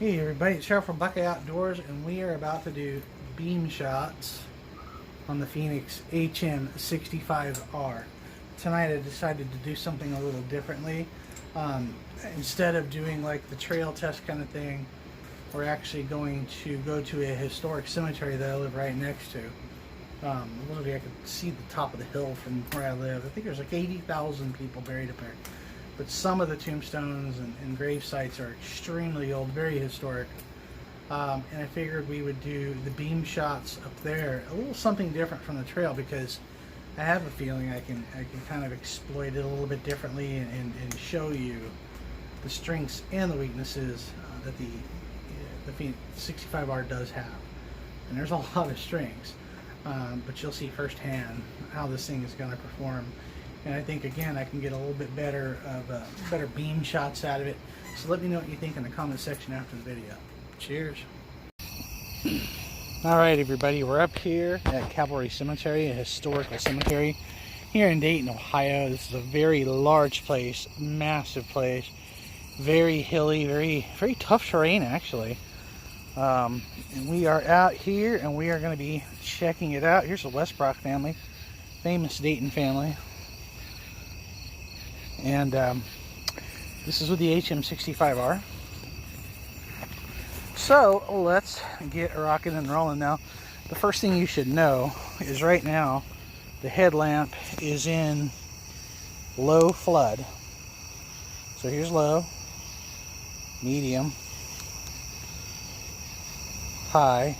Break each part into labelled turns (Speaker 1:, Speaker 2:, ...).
Speaker 1: Hey everybody, it's Cheryl from Buckeye Outdoors, and we are about to do beam shots on the Fenix HM65R. Tonight I decided to do something a little differently. Instead of doing like the trail test kind of thing, we're actually going to go to a historic cemetery that I live right next to. Literally I could see the top of the hill from where I live. I think there's like 80,000 people buried up there. But some of the tombstones and grave sites are extremely old, very historic. And I figured we would do the beam shots up there, a little something different from the trail, because I have a feeling I can kind of exploit it a little bit differently and show you the strengths and the weaknesses that the Fenix 65R does have. And there's a lot of strengths, but you'll see firsthand how this thing is going to perform. And I think, again, I can get a little bit better beam shots out of it. So let me know what you think in the comment section after the video. Cheers. All right, everybody, we're up here at Cavalry Cemetery, a historical cemetery here in Dayton, Ohio. This is a very large place, massive place, very hilly, very tough terrain, actually. And we are out here, and we are going to be checking it out. Here's the Westbrook family, famous Dayton family. And this is with the HM65R. So let's get rocking and rolling now. The first thing you should know is right now the headlamp is in low flood. So here's low, medium, high,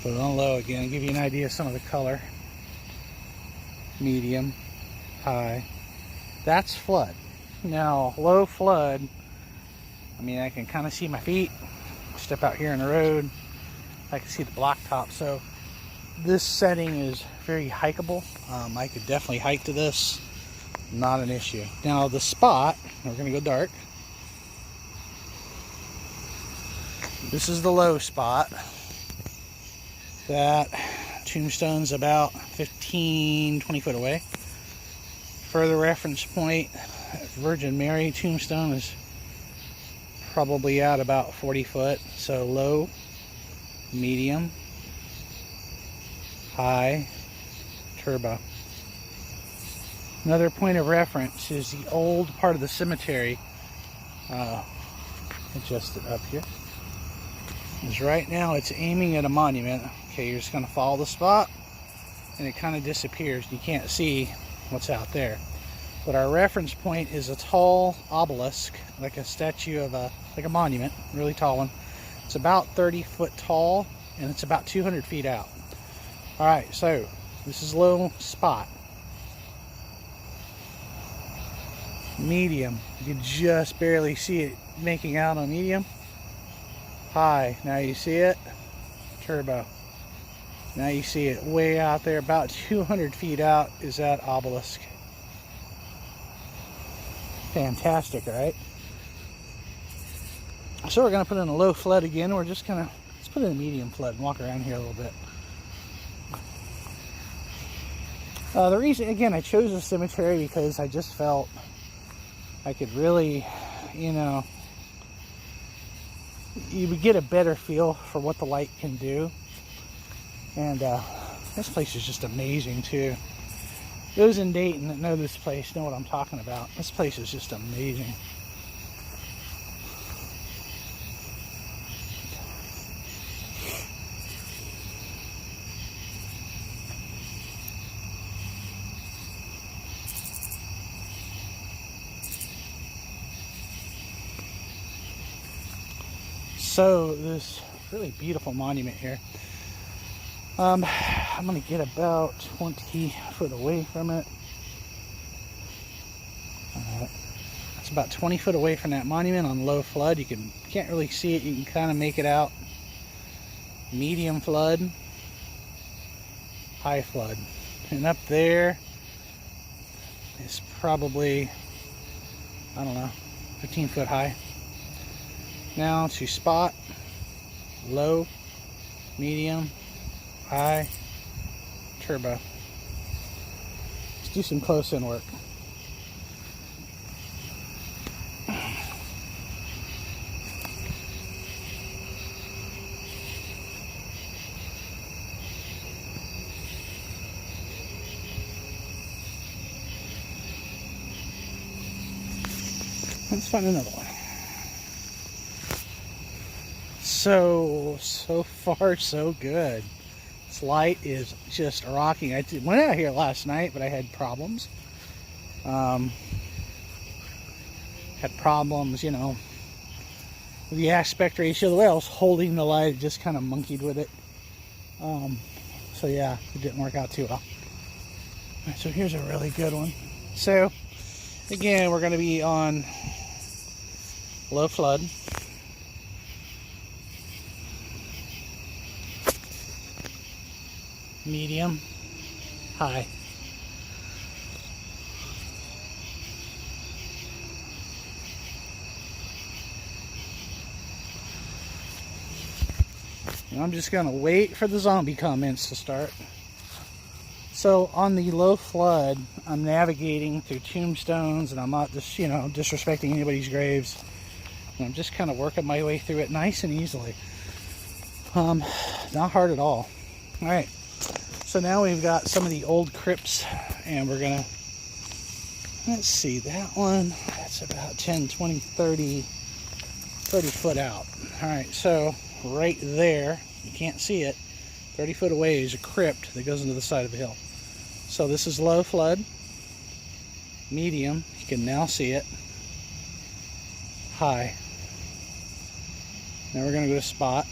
Speaker 1: put it on low again, give you an idea of some of the color. Medium, high. That's flood. Now, low flood, I mean, I can kind of see my feet. Step out here in the road, I can see the blacktop. So this setting is very hikeable. I could definitely hike to this, not an issue. Now the spot, we're going to go dark. This is the low spot. That tombstone's about 15-20 foot away. Further reference point, Virgin Mary tombstone is probably out about 40 foot. So low, medium, high, turbo. Another point of reference is the old part of the cemetery. Adjust it up here. Is right now it's aiming at a monument. Okay, you're just going to follow the spot and it kind of disappears. You can't see what's out there. But our reference point is a tall obelisk, like a statue of like a monument, really tall one. It's about 30 foot tall and it's about 200 feet out. All right, so this is low spot. Medium, you can just barely see it making out on medium. High, now you see it. Turbo. Now you see it way out there, about 200 feet out is that obelisk. Fantastic, right? So we're going to put in a low flood again. We're just going to, let's put in a medium flood and walk around here a little bit. The reason, again, I chose this cemetery because I just felt I could really, you know, you would get a better feel for what the light can do. And this place is just amazing too. Those in Dayton that know this place know what I'm talking about. This place is just amazing. So this really beautiful monument here. I'm going to get about 20 foot away from it. It's about 20 foot away from that monument on low flood. You can't really see it. You can kind of make it out. Medium flood, high flood, and up there is probably, I don't know, 15 foot high. Now to spot, low, medium, high, turbo. do some close-in work. Let's find another one. So far, so good. This light is just rocking. I went out here last night, but I had problems. Had problems, you know, with the aspect ratio. The way I was holding the light, it just kind of monkeyed with it. So yeah, it didn't work out too well. All right, so here's a really good one. So again, we're going to be on low flood. Medium, high. And I'm just going to wait for the zombie comments to start. So on the low flood, I'm navigating through tombstones, and I'm not just, you know, disrespecting anybody's graves. And I'm just kind of working my way through it nice and easily. Not hard at all. All right. So now we've got some of the old crypts, and we're gonna, let's see, that one, that's about 10, 20, 30 foot out. All right, so right there, you can't see it, 30 foot away is a crypt that goes into the side of the hill. So this is low flood, medium, you can now see it, high. Now we're gonna go to spot,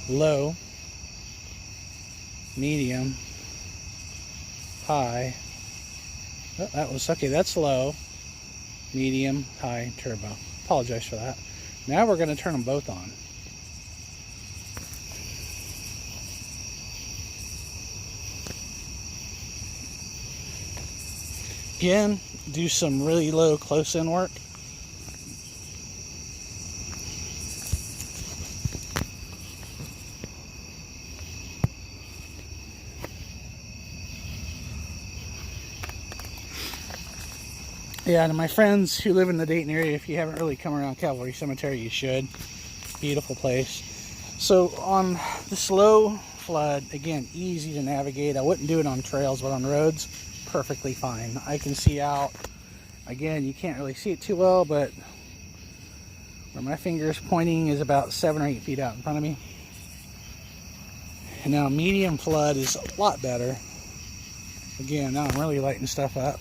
Speaker 1: low, medium, high. Oh, that was okay. That's low, medium, high, turbo. Apologize for that. Now we're going to turn them both on. Again, do some really low close-in work. Yeah, and my friends who live in the Dayton area, if you haven't really come around Cavalry Cemetery, you should. Beautiful place. So on this low flood, again, easy to navigate. I wouldn't do it on trails, but on roads, perfectly fine. I can see out. Again, you can't really see it too well, but where my finger is pointing is about 7 or 8 feet out in front of me. And now medium flood is a lot better. Again, now I'm really lighting stuff up.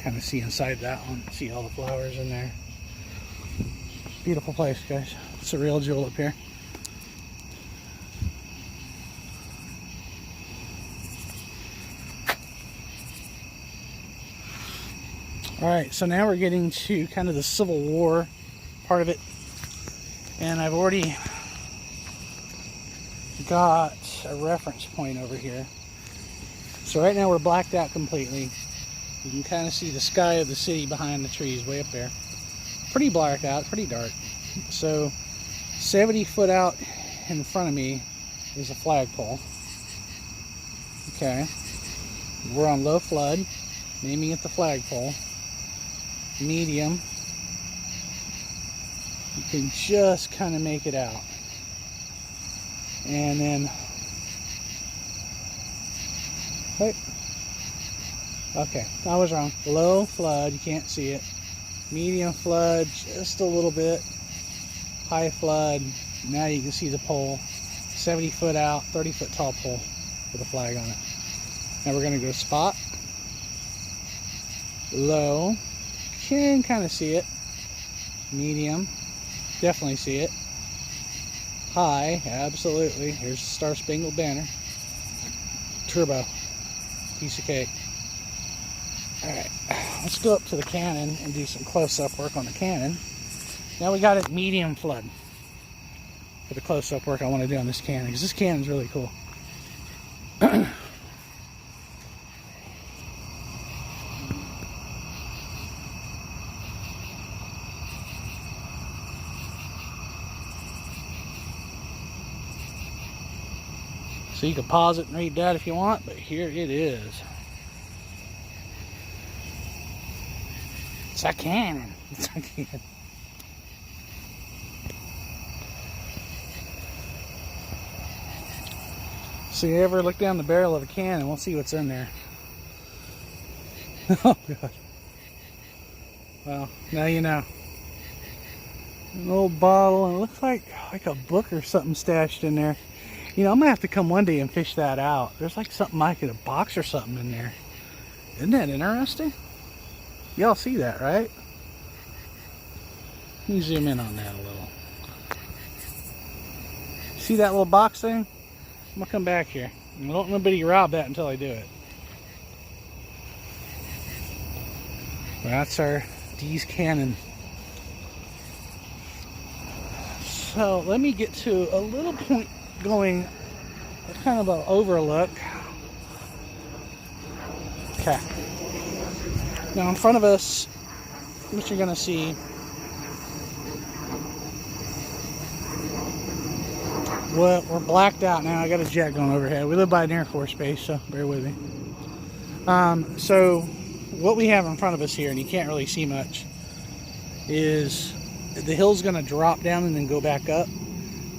Speaker 1: Kind of see inside that one, see all the flowers in there. Beautiful place, guys. It's a real jewel up here. All right, so now we're getting to kind of the Civil War part of it, and I've already got a reference point over here. So right now we're blacked out completely. You can kind of see the sky of the city behind the trees way up there. Pretty blacked out, pretty dark. So 70 foot out in front of me is a flagpole. Okay. We're on low flood, aiming at the flagpole. Medium. You can just kind of make it out. And then, wait. Okay, I was wrong. Low flood, you can't see it. Medium flood, just a little bit. High flood, now you can see the pole. 70 foot out, 30 foot tall pole with a flag on it. Now we're going to go spot. Low, can kind of see it. Medium, definitely see it. High, absolutely. Here's the Star Spangled Banner. Turbo, piece of cake. Alright, let's go up to the cannon and do some close-up work on the cannon. Now we got it medium flood for the close-up work I want to do on this cannon, because this cannon's really cool. So you can pause it and read that if you want, but here it is. It's a cannon. It's a cannon. So you ever look down the barrel of a cannon, we'll see what's in there. Oh God. Well, now you know. An old bottle, and it looks like a book or something stashed in there. You know, I'm gonna have to come one day and fish that out. There's like something like a box or something in there. Isn't that interesting? Y'all see that, right? Let me zoom in on that a little. See that little box thing? I'm gonna come back here. I don't want nobody rob that until I do it. Well, that's our D's cannon. So let me get to a little point going kind of an overlook. Okay. Now in front of us, what you're gonna see, well, we're blacked out now. I got a jet going overhead. We live by an Air Force base, so bear with me. So what we have in front of us here, and you can't really see much, is the hill's going to drop down and then go back up.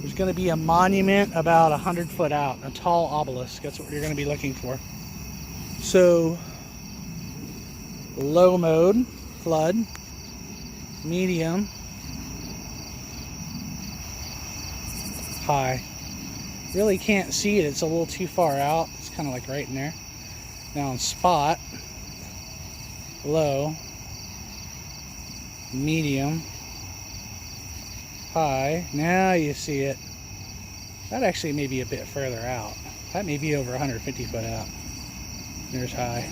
Speaker 1: There's going to be a monument about 100 foot out, a tall obelisk. That's what you're going to be looking for. So low mode, flood, medium, high. Really can't see it, it's a little too far out. It's kind of like right in there. Now on spot, low, medium, high. Now you see it. That actually may be a bit further out. That may be over 150 foot out. There's high.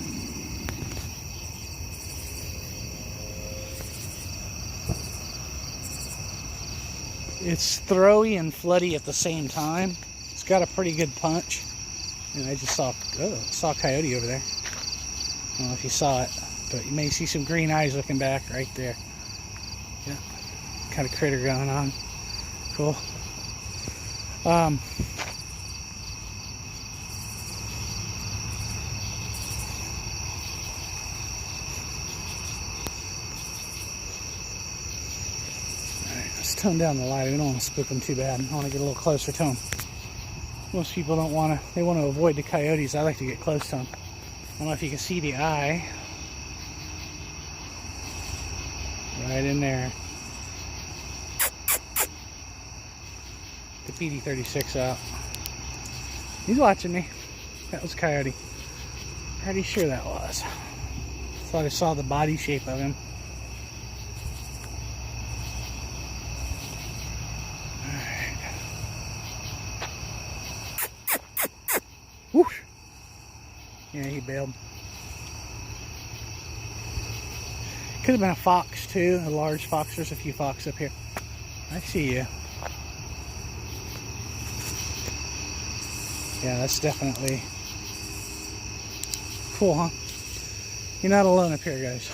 Speaker 1: It's throwy and floody at the same time. It's got a pretty good punch. And I just saw a coyote over there. I don't know if you saw it, but you may see some green eyes looking back right there. Yeah, kind of critter going on. Cool. Let's tone down the light. We don't want to spook them too bad. I want to get a little closer to them. Most people don't want to, they want to avoid the coyotes. I like to get close to them. I don't know if you can see the eye. Right in there. The PD-36 out. He's watching me. That was a coyote. Pretty sure that was. Thought I saw the body shape of him. Whoosh. Yeah, he bailed. Could have been a fox too, a large fox. There's a few fox up here. I see you. Yeah, that's definitely cool, huh? You're not alone up here, guys.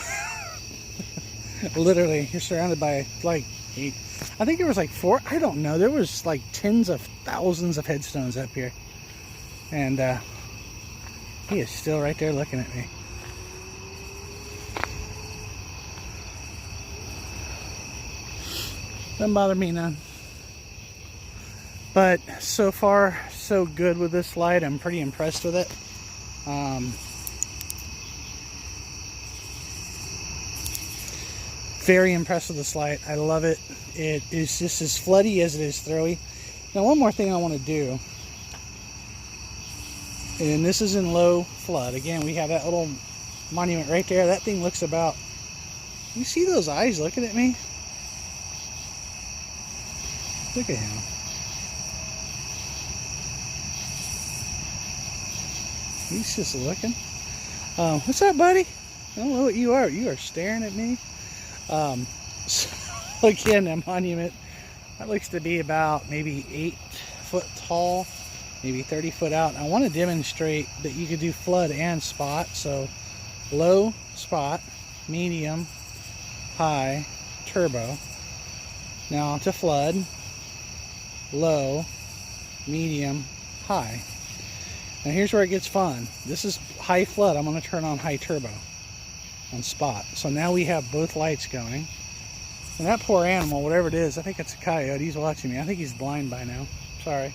Speaker 1: Literally, you're surrounded by like 8. I think there was like 4. I don't know. There was like tens of thousands of headstones up here. And he is still right there looking at me. Doesn't bother me none. But so far, so good with this light. I'm pretty impressed with it. Very impressed with this light. I love it. It is just as floody as it is throwy. Now, one more thing I want to do. And this is in low flood. Again, we have that little monument right there. That thing looks about... You see those eyes looking at me? Look at him. He's just looking. What's up, buddy? I don't know what you are. You are staring at me. So again, that monument, that looks to be about maybe 8 foot tall, maybe 30 foot out. I want to demonstrate that you could do flood and spot. So low, spot, medium, high, turbo. Now to flood, low, medium, high. Now here's where it gets fun. This is high flood. I'm going to turn on high turbo on spot. So now we have both lights going. And that poor animal, whatever it is, I think it's a coyote. He's watching me. I think he's blind by now. Sorry.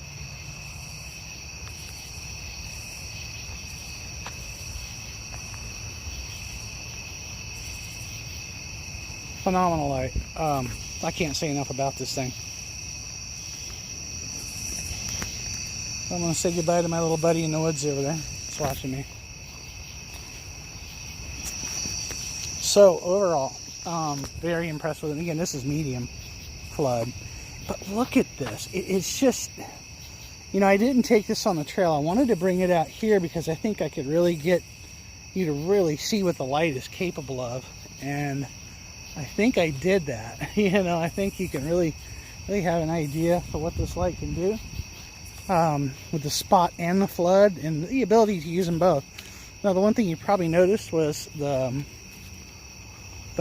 Speaker 1: Phenomenal light. I can't say enough about this thing. I'm going to say goodbye to my little buddy in the woods over there. He's watching me. So overall, very impressed with it. Again, this is medium flood. But look at this. It's just, you know, I didn't take this on the trail. I wanted to bring it out here because I think I could really get you to really see what the light is capable of. And I think I did that. You know, I think you can really have an idea for what this light can do. With the spot and the flood and the ability to use them both. Now, the one thing you probably noticed was the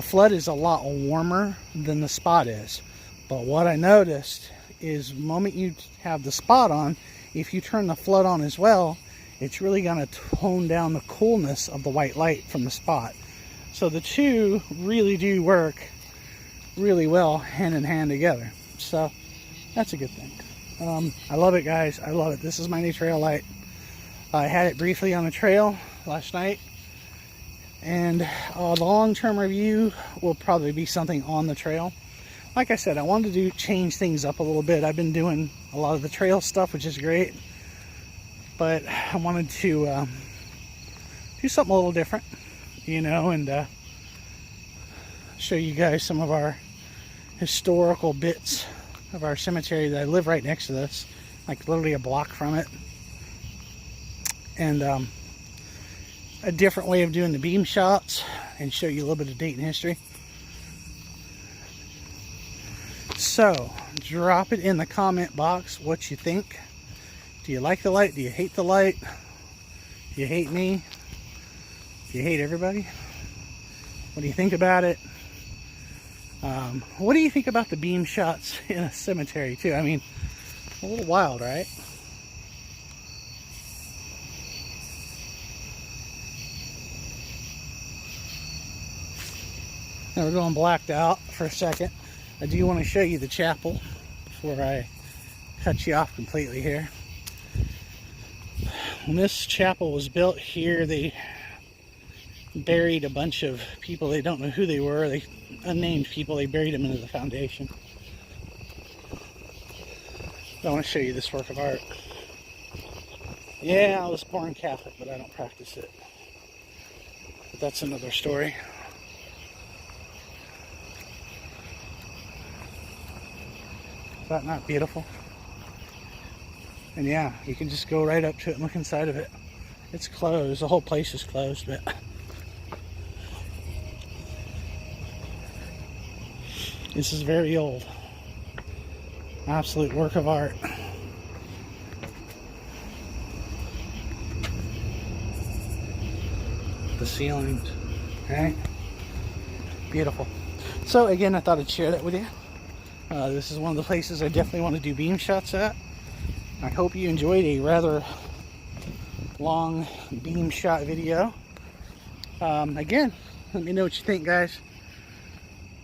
Speaker 1: flood is a lot warmer than the spot is. But what I noticed is the moment you have the spot on, if you turn the flood on as well, it's really going to tone down the coolness of the white light from the spot. So the two really do work really well hand in hand together. So that's a good thing. I love it, guys. I love it. This is my new trail light. I had it briefly on the trail last night. And the long-term review will probably be something on the trail. Like I said, I wanted to change things up a little bit. I've been doing a lot of the trail stuff, which is great. But I wanted to do something a little different, you know, and show you guys some of our historical bits of our cemetery that I live right next to this, like literally a block from it. And a different way of doing the beam shots and show you a little bit of Dayton history. So drop it in the comment box what you think. Do you like the light? Do you hate the light? Do you hate me? Do you hate everybody? What do you think about it? What do you think about the beam shots in a cemetery too? I mean, a little wild, right? Now we're going blacked out for a second. I do want to show you the chapel before I cut you off completely here. When this chapel was built here, they buried a bunch of people. They don't know who they were. They unnamed people. They buried them into the foundation. I want to show you this work of art. Yeah, I was born Catholic, but I don't practice it. But that's another story. Is that not beautiful? And yeah, you can just go right up to it and look inside of it. It's closed. The whole place is closed, but this is very old. Absolute work of art. The ceilings, right? Beautiful. So again, I thought I'd share that with you. This is one of the places I definitely want to do beam shots at. I hope you enjoyed a rather long beam shot video. Again, let me know what you think, guys.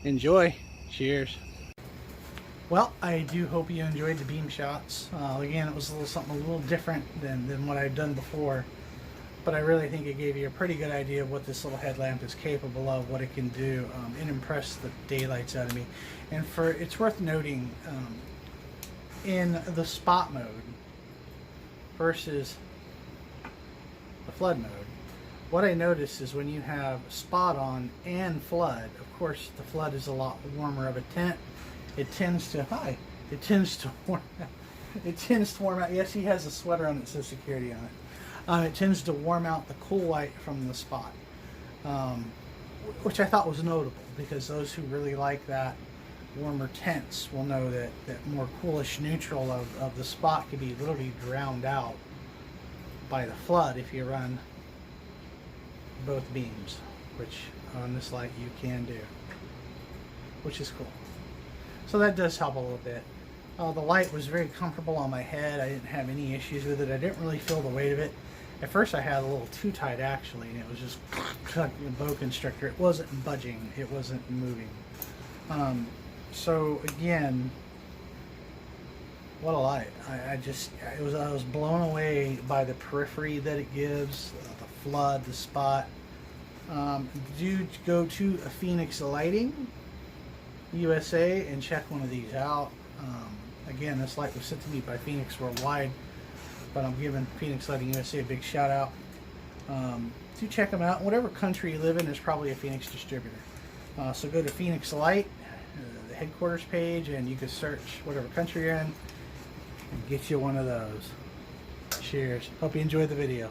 Speaker 1: Enjoy. Cheers. Well, I do hope you enjoyed the beam shots. Again, it was something a little different than what I've done before, but I really think it gave you a pretty good idea of what this little headlamp is capable of, what it can do. It impressed the daylights out of me. And it's worth noting, in the spot mode versus the flood mode, what I noticed is when you have spot on and flood, of course the flood is a lot warmer of a tint. It tends to warm out. It tends to warm out. Yes, he has a sweater on that says security on it. It tends to warm out the cool light from the spot, which I thought was notable, because those who really like that warmer tints will know that more coolish neutral of the spot can be literally drowned out by the flood if you run both beams, which on this light you can do, which is cool. So that does help a little bit. The light was very comfortable on my head. I didn't have any issues with it. I didn't really feel the weight of it. At first I had a little too tight actually, and it was just like a boa constrictor. It wasn't budging, it wasn't moving. So again, what a light. I was blown away by the periphery that it gives, the flood, the spot. Do go to a Fenix Lighting USA and check one of these out. Again, this light was sent to me by Fenix Worldwide, but I'm giving Fenix Lighting USA a big shout out. Do check them out. Whatever country you live in, there's probably a Fenix distributor. So go to Fenix Light, the headquarters page, and you can search whatever country you're in and get you one of those. Cheers. Hope you enjoyed the video.